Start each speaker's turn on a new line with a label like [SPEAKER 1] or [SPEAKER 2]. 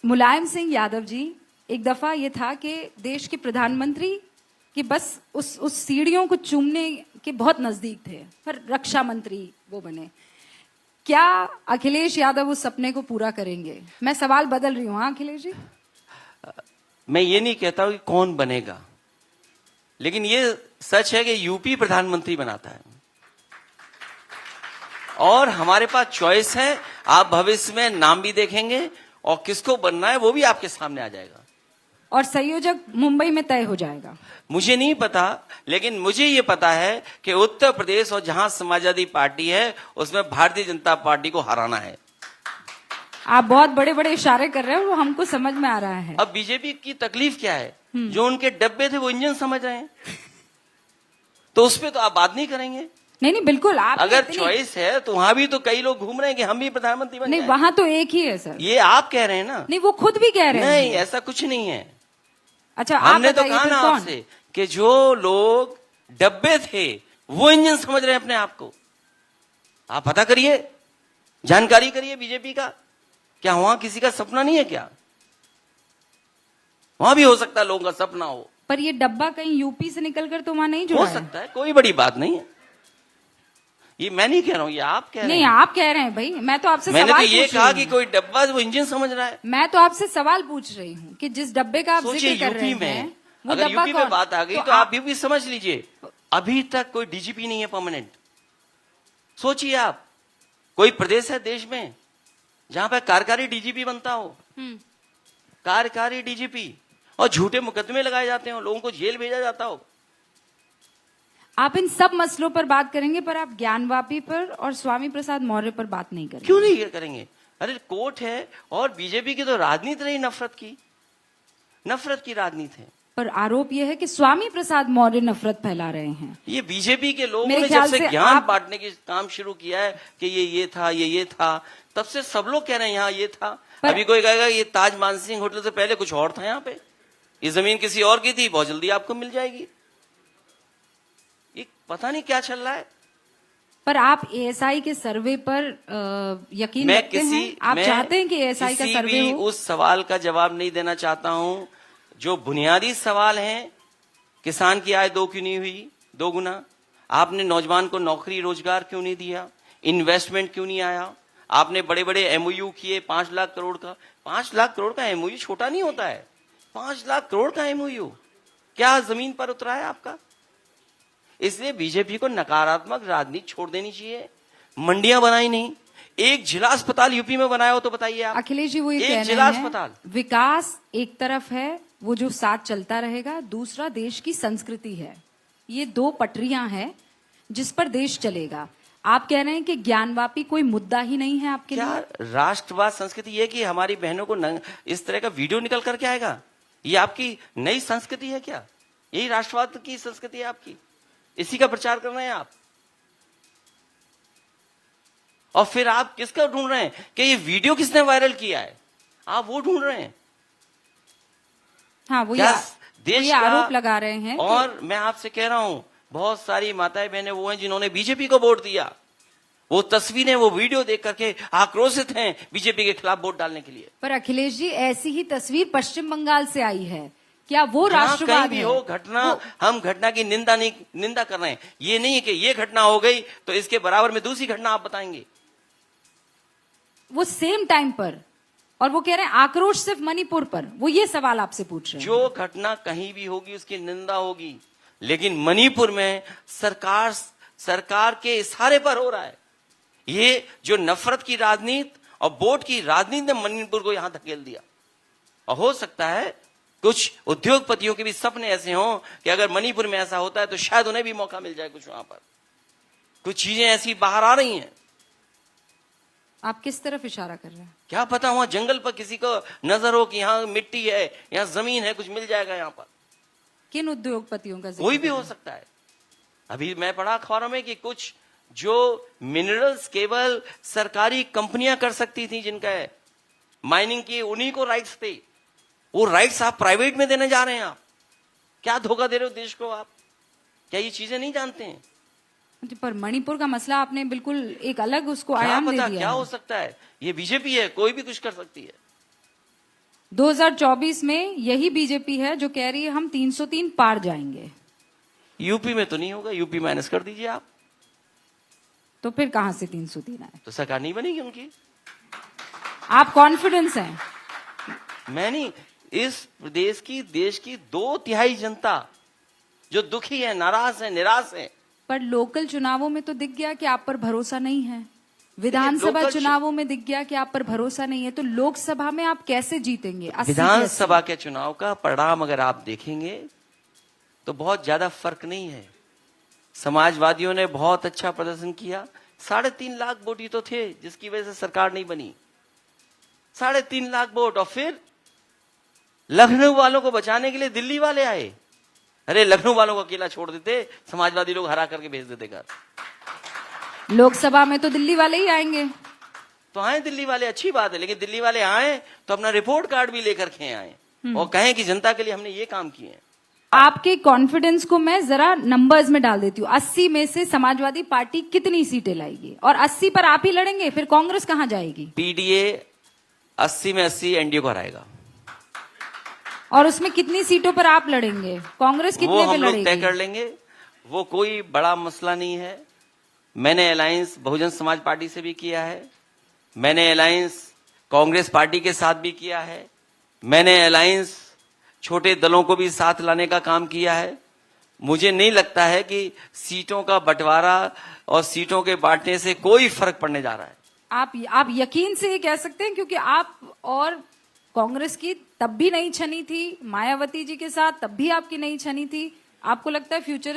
[SPEAKER 1] मुलायम सिंह यादव जी, एक दफा ये था कि देश के प्रधानमंत्री कि बस उस सीढ़ियों को चूमने के बहुत नजदीक थे, पर रक्षा मंत्री वो बने। क्या अखिलेश यादव उस सपने को पूरा करेंगे? मैं सवाल बदल रही हूँ। हाँ अखिलेश जी,
[SPEAKER 2] मैं ये नहीं कहता हूं कि कौन बनेगा, लेकिन ये सच है कि यूपी प्रधानमंत्री बनाता है और हमारे पास चॉइस है। आप भविष्य में नाम भी देखेंगे और किसको बनना है वो भी आपके सामने आ जाएगा
[SPEAKER 1] और संयोजक मुंबई में तय हो जाएगा।
[SPEAKER 2] मुझे नहीं पता, लेकिन मुझे ये पता है कि उत्तर प्रदेश और जहां समाजवादी पार्टी है उसमें भारतीय जनता पार्टी को हराना है।
[SPEAKER 1] आप बहुत बड़े बड़े इशारे कर रहे हैं, वो हमको समझ में आ रहा है।
[SPEAKER 2] अब बीजेपी की तकलीफ क्या है? जो उनके डब्बे थे वो इंजन समझ रहे हैं, तो उस पर तो आप बात नहीं करेंगे।
[SPEAKER 1] नहीं बिल्कुल, आप
[SPEAKER 2] अगर चॉइस है तो वहां भी तो कई लोग घूम रहे हैं कि हम भी प्रधानमंत्री बन
[SPEAKER 1] नहीं,
[SPEAKER 2] जाएं।
[SPEAKER 1] वहां तो एक ही है सर।
[SPEAKER 2] ये आप कह रहे हैं ना?
[SPEAKER 1] नहीं, वो खुद भी कह रहे हैं।
[SPEAKER 2] नहीं, ऐसा कुछ नहीं है।
[SPEAKER 1] अच्छा,
[SPEAKER 2] हमने तो कहा ना आपसे कि जो लोग डब्बे थे वो इंजन समझ रहे हैं अपने आप को। आप पता करिए, जानकारी करिए बीजेपी का। क्या वहां किसी का सपना नहीं है क्या? वहां भी हो सकता है लोगों का सपना हो,
[SPEAKER 1] पर ये डब्बा कहीं यूपी से निकलकर तो वहां नहीं जुड़ा
[SPEAKER 2] हो
[SPEAKER 1] है।
[SPEAKER 2] सकता है, कोई बड़ी बात नहीं है। ये मैं नहीं कह रहा हूं, ये आप कह रहे हैं।
[SPEAKER 1] नहीं, आप कह रहे हैं भाई। मैं तो आपसे
[SPEAKER 2] मैंने
[SPEAKER 1] सवाल
[SPEAKER 2] तो ये
[SPEAKER 1] पूछ
[SPEAKER 2] कहा
[SPEAKER 1] रही
[SPEAKER 2] कि
[SPEAKER 1] हूं।
[SPEAKER 2] कोई डब्बा वो इंजन समझ रहा है।
[SPEAKER 1] मैं तो आपसे सवाल पूछ रही हूँ कि जिस डब्बे का आप
[SPEAKER 2] सोचिए
[SPEAKER 1] जिक्र कर रहे
[SPEAKER 2] यूपी
[SPEAKER 1] हैं,
[SPEAKER 2] में,
[SPEAKER 1] वो
[SPEAKER 2] अगर
[SPEAKER 1] डब्बा
[SPEAKER 2] यूपी में
[SPEAKER 1] कौन?
[SPEAKER 2] बात आ गई तो आप यूपी समझ लीजिए, अभी तक कोई डीजीपी नहीं है परमानेंट। सोचिए आप, कोई प्रदेश है देश में जहां पर कार्यकारी डीजीपी बनता हो, कार्यकारी डीजीपी, और झूठे मुकदमे लगाए जाते हो, लोगों को जेल भेजा जाता हो।
[SPEAKER 1] आप इन सब मसलों पर बात करेंगे, पर आप ज्ञानवापी पर और स्वामी प्रसाद मौर्य पर बात नहीं करेंगे।
[SPEAKER 2] क्यों नहीं करेंगे? अरे कोर्ट है, और बीजेपी की तो राजनीति रही नफरत की राजनीति है।
[SPEAKER 1] पर आरोप यह है कि स्वामी प्रसाद मौर्य नफरत फैला रहे हैं।
[SPEAKER 2] ये बीजेपी के लोगों
[SPEAKER 1] मेरे
[SPEAKER 2] ने जब
[SPEAKER 1] ख्याल
[SPEAKER 2] से
[SPEAKER 1] से
[SPEAKER 2] ज्ञान बांटने की काम शुरू किया है कि ये था, ये था, तब से सब लोग कह रहे हैं यहाँ ये था। अभी कोई कहेगा ये ताज मानसिंह होटल से पहले कुछ और था यहाँ पे, ये जमीन किसी और की थी, बहुत जल्दी आपको मिल जाएगी। ये पता नहीं क्या चल रहा है।
[SPEAKER 1] पर आप एएसआई के सर्वे पर यकीन रखते हैं? आप चाहते हैं कि एएसआई का सर्वे हो?
[SPEAKER 2] उस सवाल का जवाब नहीं देना चाहता हूं जो बुनियादी सवाल हैं। किसान की आय 2 क्यों नहीं हुई, 2 गुना? आपने नौजवान को नौकरी रोजगार क्यों नहीं दिया? इन्वेस्टमेंट क्यों नहीं आया? आपने बड़े बड़े एमओयू किए 5 लाख करोड़ का। 5 लाख करोड़ का एमओयू छोटा नहीं होता है। 5 लाख करोड़ का एमओयू क्या जमीन पर उतरा है आपका? इसलिए बीजेपी को नकारात्मक राजनीति छोड़ देनी चाहिए। मंडियां बनाई नहीं, एक जिला अस्पताल यूपी में बनाया हो तो बताइए आप।
[SPEAKER 1] अखिलेश जी, वो ये
[SPEAKER 2] एक
[SPEAKER 1] कह रहे
[SPEAKER 2] जिला
[SPEAKER 1] हैं
[SPEAKER 2] अस्पताल।
[SPEAKER 1] विकास एक तरफ है, वो जो साथ चलता रहेगा, दूसरा देश की संस्कृति है। ये 2 पटरियां हैं जिस पर देश चलेगा। आप कह रहे हैं कि ज्ञानवापी कोई मुद्दा ही नहीं है आपके लिए?
[SPEAKER 2] क्या राष्ट्रवाद संस्कृति ये कि हमारी बहनों को इस तरह का वीडियो निकल करके आएगा? ये आपकी नई संस्कृति है क्या? यही राष्ट्रवाद की संस्कृति है आपकी? इसी का प्रचार कर रहे हैं आप? और फिर आप किसका ढूंढ रहे हैं कि ये वीडियो किसने वायरल किया है? आप वो ढूंढ रहे हैं।
[SPEAKER 1] हाँ, वो
[SPEAKER 2] देश
[SPEAKER 1] ये आरोप लगा रहे हैं।
[SPEAKER 2] और मैं आपसे कह रहा हूं, बहुत सारी माताएं बहनें वो हैं जिन्होंने बीजेपी को वोट दिया। वो तस्वीरें, वो वीडियो देख करके आक्रोशित हैं बीजेपी के खिलाफ वोट डालने के लिए।
[SPEAKER 1] पर अखिलेश जी, ऐसी ही तस्वीर पश्चिम बंगाल से आई है। क्या वो राष्ट्रवाद
[SPEAKER 2] कहीं भी हो घटना, हम घटना की निंदा कर रहे हैं। ये नहीं है कि ये घटना हो गई तो इसके बराबर में दूसरी घटना आप बताएंगे।
[SPEAKER 1] वो सेम टाइम पर, और वो कह रहे हैं आक्रोश सिर्फ मणिपुर पर। वो ये सवाल आपसे पूछ रहे हैं।
[SPEAKER 2] जो घटना कहीं भी होगी उसकी निंदा होगी, लेकिन मणिपुर में सरकार के इशारे पर हो रहा है। ये जो नफरत की राजनीति और वोट की राजनीति ने मणिपुर को यहां धकेल दिया। और हो सकता है कुछ उद्योगपतियों के भी सपने ऐसे हों कि अगर मणिपुर में ऐसा होता है तो शायद उन्हें भी मौका मिल जाए कुछ वहां पर। कुछ चीजें ऐसी बाहर आ रही हैं।
[SPEAKER 1] आप किस तरफ इशारा कर रहे हैं?
[SPEAKER 2] क्या पता वहां जंगल पर किसी को नजर हो कि यहाँ मिट्टी है, यहाँ जमीन है, कुछ मिल जाएगा यहाँ पर।
[SPEAKER 1] किन उद्योगपतियों का?
[SPEAKER 2] कोई भी हो सकता है। अभी मैं पढ़ा अखबारों में कि कुछ जो मिनरल्स केवल सरकारी कंपनियां कर सकती थी, जिनका है माइनिंग की, उन्हीं को राइट्स थे। वो राइट्स आप प्राइवेट में देने जा रहे हैं। आप क्या धोखा दे रहे हो देश को? आप क्या ये चीजें नहीं जानते हैं?
[SPEAKER 1] पर मणिपुर का मसला आपने बिल्कुल एक अलग उसको आयाम दे दिया।
[SPEAKER 2] क्या हो सकता है? ये बीजेपी है, कोई भी कुछ कर सकती है।
[SPEAKER 1] 2024 में यही बीजेपी है जो कह रही है हम 303 पार जाएंगे।
[SPEAKER 2] यूपी में तो नहीं होगा, यूपी माइनस कर दीजिए आप,
[SPEAKER 1] तो फिर कहां से 303 आए?
[SPEAKER 2] तो सरकार नहीं बनेगी उनकी।
[SPEAKER 1] आप कॉन्फिडेंस हैं?
[SPEAKER 2] मैं नहीं, इस प्रदेश की, देश की 2/3 जनता जो दुखी है, नाराज है, निराश है।
[SPEAKER 1] पर लोकल चुनावों में तो दिख गया कि आप पर भरोसा नहीं है, विधानसभा
[SPEAKER 2] लोकल
[SPEAKER 1] चुनावों में दिख गया कि आप पर भरोसा नहीं है, तो लोकसभा में आप कैसे जीतेंगे? 80
[SPEAKER 2] विधानसभा के चुनाव का परिणाम अगर आप देखेंगे तो बहुत ज्यादा फर्क नहीं है। समाजवादियों ने बहुत अच्छा प्रदर्शन किया, 3.5 लाख वोट ही तो थे जिसकी वजह से सरकार नहीं बनी। 3.5 लाख वोट, और फिर लखनऊ वालों को बचाने के लिए दिल्ली वाले आए। अरे लखनऊ वालों को अकेला छोड़ देते, समाजवादी लोग हरा करके भेज देते घर।
[SPEAKER 1] लोकसभा में तो दिल्ली वाले ही आएंगे।
[SPEAKER 2] तो आए दिल्ली वाले, अच्छी बात है, लेकिन दिल्ली वाले आए तो अपना रिपोर्ट कार्ड भी लेकर के आए और कहें कि जनता के लिए हमने ये काम किए हैं।
[SPEAKER 1] आपके कॉन्फिडेंस को मैं जरा नंबर्स में डाल देती हूँ। 80 में से समाजवादी पार्टी कितनी सीटें लाएगी? और 80 पर आप ही लड़ेंगे, फिर कांग्रेस कहां जाएगी?
[SPEAKER 2] पीडीए 80 में 80 एनडीए को हराएगा।
[SPEAKER 1] और उसमें कितनी सीटों पर आप लड़ेंगे? कांग्रेस
[SPEAKER 2] वो
[SPEAKER 1] कितने पे
[SPEAKER 2] हम लोग तय
[SPEAKER 1] लड़ेगी?
[SPEAKER 2] कर लेंगे, वो कोई बड़ा मसला नहीं है। मैंने अलायंस बहुजन समाज पार्टी से भी किया है, मैंने अलायंस कांग्रेस पार्टी के साथ भी किया है, मैंने अलायंस छोटे दलों को भी साथ लाने का काम किया है। मुझे नहीं लगता है कि सीटों का बंटवारा और सीटों के बांटने से कोई फर्क पड़ने जा रहा है।
[SPEAKER 1] आप यकीन से ये कह सकते हैं, क्योंकि आप और कांग्रेस की तब भी नहीं छनी थी, मायावती जी के साथ तब भी आपकी नहीं छनी थी। आपको लगता है फ्यूचर